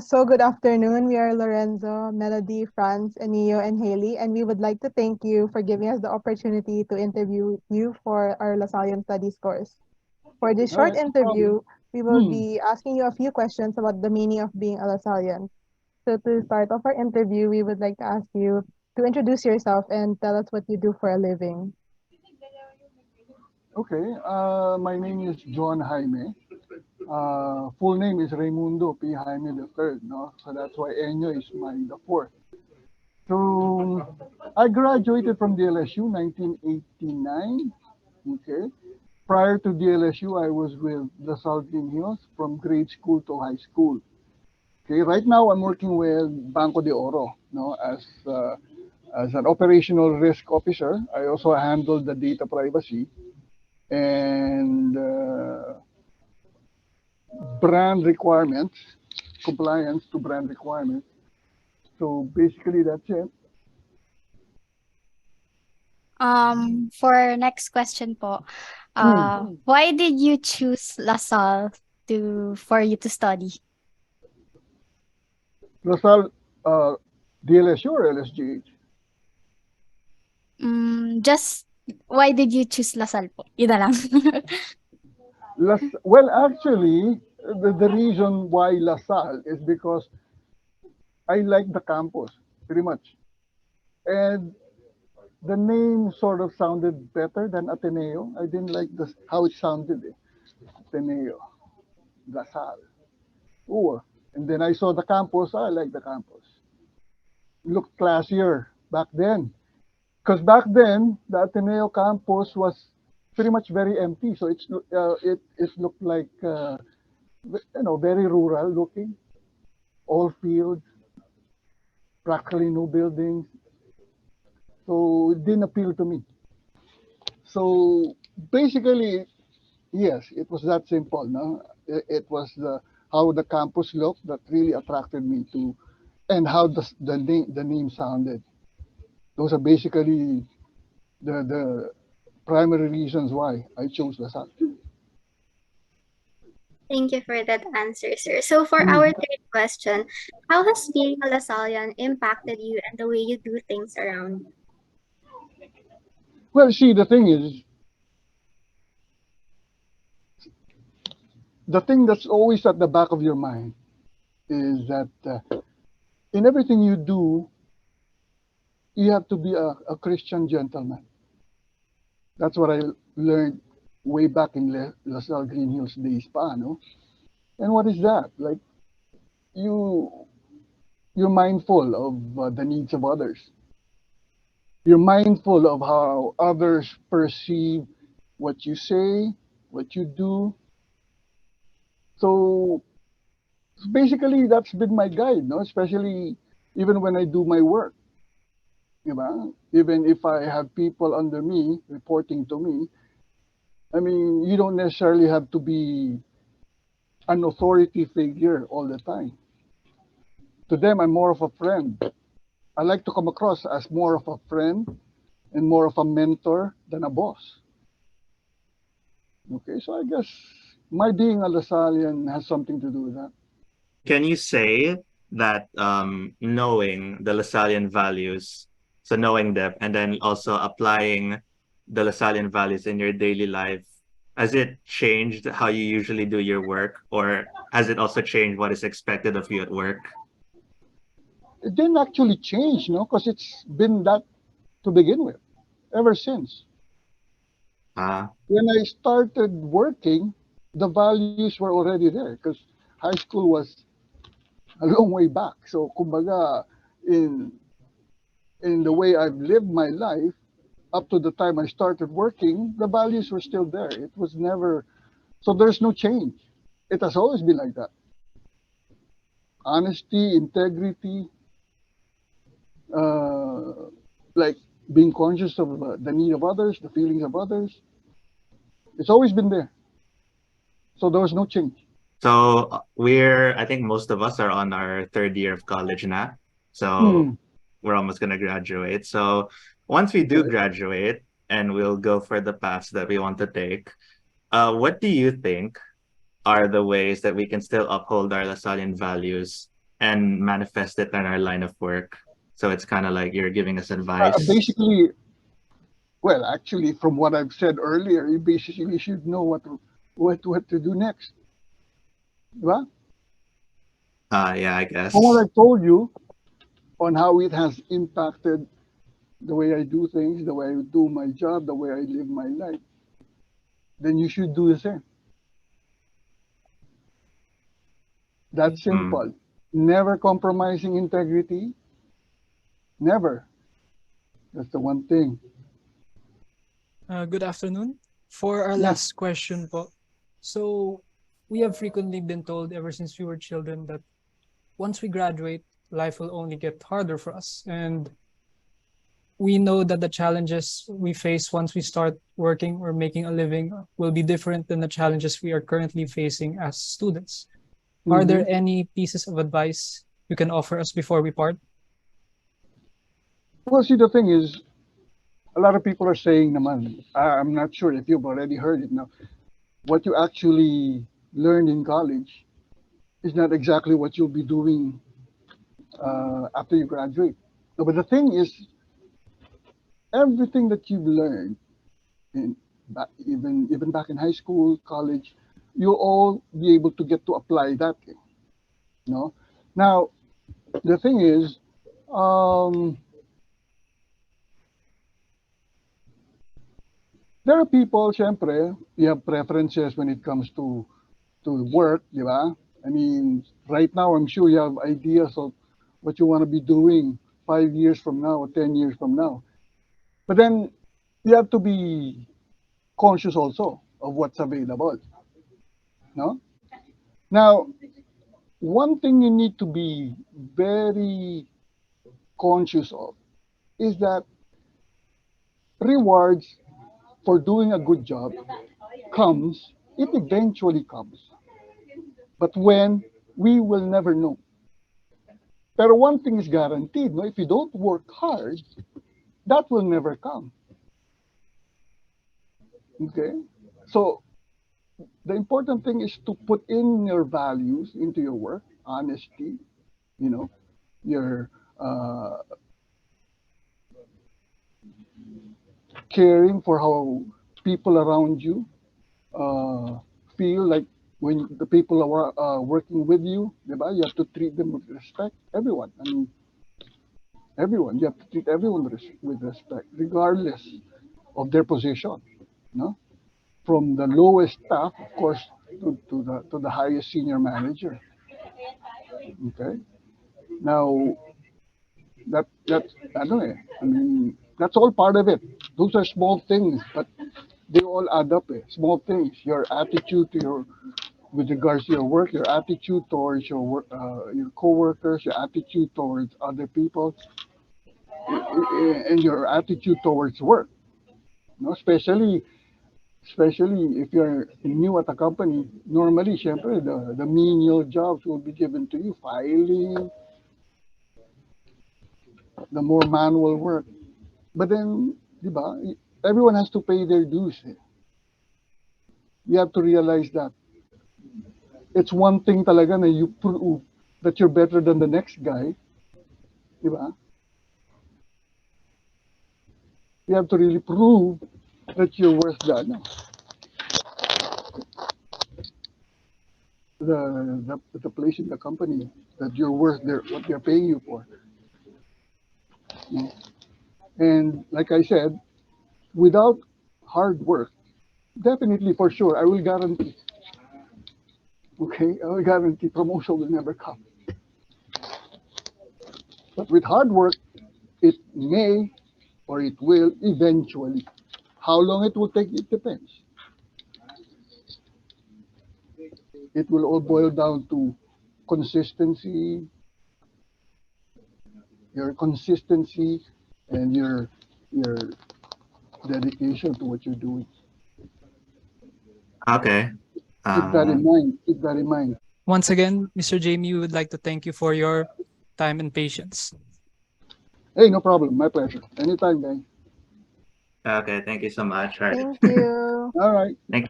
So good afternoon. We are Lorenzo, Melody, Franz, Anio, and Haley, and we would like to thank you for giving us the opportunity to interview you for our LaSallian Studies course. For this All short right, no problem. interview, we will Hmm. be asking you a few questions about the meaning of being a LaSallian. So to start off our interview, we would like to ask you to introduce yourself and tell us what you do for a living. Okay. My name is John Jaime. Full name is Raimundo P. Jaime the third. No, so that's why Enyo is the fourth. So I graduated from DLSU 1989. Okay. Prior to DLSU, I was with the Green Hills from grade school to high school. Okay. Right now, I'm working with Banco de Oro. No, as an operational risk officer. I also handle the data privacy and brand requirements, compliance to brand requirements. So basically, that's it. For next question po, Hmm. why did you choose LaSalle for you to study? LaSalle, uh, DLSU or LSGH? Just why did you choose LaSalle po? Yun na lang. Well, actually, the reason why LaSalle is because I like the campus pretty much. And the name sort of sounded better than Ateneo. I didn't like how it sounded. Ateneo, LaSalle. Ooh. And then I saw the campus. I like the campus. Looked classier back then. Because back then, the Ateneo campus was pretty much very empty. So it looked like very rural looking, all fields, practically no buildings. So it didn't appeal to me. So basically, yes, it was that simple. No, it was how the campus looked that really attracted me to, and how the name sounded. Those are basically the primary reasons why I chose LaSalle. Thank you for that answer, sir. So for our Mm. third question, how has being a Lasallian impacted you and the way you do things around you? Well, see, the thing that's always at the back of your mind is that in everything you do, you have to be a Christian gentleman. That's what I learned way back in LaSalle Green Hills days pa, no? And what is that? Like, you, you're mindful of the needs of others. You're mindful of how others perceive what you say, what you do. So basically, that's been my guide, no? Especially even when I do my work. Diba? Even if I have people under me reporting to me, I mean, you don't necessarily have to be an authority figure all the time. To them, I'm more of a friend. I like to come across as more of a friend and more of a mentor than a boss. Okay, so I guess my being a Lasallian has something to do with that. Can you say that knowing the Lasallian values, so knowing them and then also applying the Lasallian values in your daily life, has it changed how you usually do your work, or has it also changed what is expected of you at work? It didn't actually change, no, because it's been that to begin with ever since. Ah, When I started working, the values were already there because high school was a long way back. So, kumbaga, in in the way I've lived my life up to the time I started working, the values were still there. It was never so. There's no change. It has always been like that. Honesty, integrity, uh, like being conscious of the need of others, the feelings of others. It's always been there. So there was no change. so I think most of us are on our third year of college now. So Mm. we're almost gonna graduate. So once we do Right. graduate and we'll go for the paths that we want to take, what do you think are the ways that we can still uphold our Lasallian values and manifest it in our line of work. So it's kind of like you're giving us advice. Basically, well, actually, from what I've said earlier, you basically should know what to do next. Right? Yeah, I From what guess. I told you on how it has impacted the way I do things, the way I do my job, the way I live my life, then you should do the same. That's Mm. simple. Never compromising integrity. Never. That's the one thing. Good afternoon. For our Yeah. last question po. So, we have frequently been told ever since we were children that once we graduate, life will only get harder for us. And we know that the challenges we face once we start working or making a living will be different than the challenges we are currently facing as students. Are there Mhm. any pieces of advice you can offer us before we part? Well, see, the thing is, a lot of people are saying, naman, I'm not sure if you've already heard it now, what you actually learn in college is not exactly what you'll be doing after you graduate. No, but the thing is, everything that you've learned, in, even back in high school, college, you'll all be able to get to apply that thing. No, now the thing is, um, there are people, syempre, you have preferences when it comes to work, di ba? I mean, right now, I'm sure you have ideas of what you want to be doing 5 years from now or 10 years from now. But then you have to be conscious also of what's available. No? Now, one thing you need to be very conscious of is that rewards for doing a good job comes, it eventually comes. But when, we will never know. Pero one thing is guaranteed, no? If you don't work hard, that will never come. Okay? So the important thing is to put in your values into your work, honesty, you know, your caring for how people around you uh, feel like when the people are working with you, diba? You have to treat them with respect. Everyone, I mean, everyone. You have to treat everyone with respect, regardless of their position. No, from the lowest staff, of course, to the highest senior manager. Okay. Now that I don't know. I mean, that's all part of it. Those are small things, but they all add up. Small things. Your attitude to your with regards to your work, your attitude towards your work, your coworkers, your attitude towards other people, and your attitude towards work. No, especially if you're new at a company. Normally, syempre, the menial jobs will be given to you, filing, the more manual work. But then, di ba, everyone has to pay their dues. You have to realize that it's one thing talaga na you prove that you're better than the next guy, di ba? You have to really prove that you're worth the place in the company, that you're worth what they're paying you for. You know? And like I said, without hard work, definitely for sure, I will guarantee. Okay, I will guarantee promotion will never come. But with hard work, it may or it will eventually. How long it will take, it depends. It will all boil down to consistency, your consistency, and your dedication to what you're doing. Okay. Keep that in Um, mind. Keep that in mind. Once again, Mr. Jamie, we would like to thank you for your time and patience. Hey, no problem. My pleasure. Anytime, guys. okay. Thank you so much. All right. Thank you. All right. Thank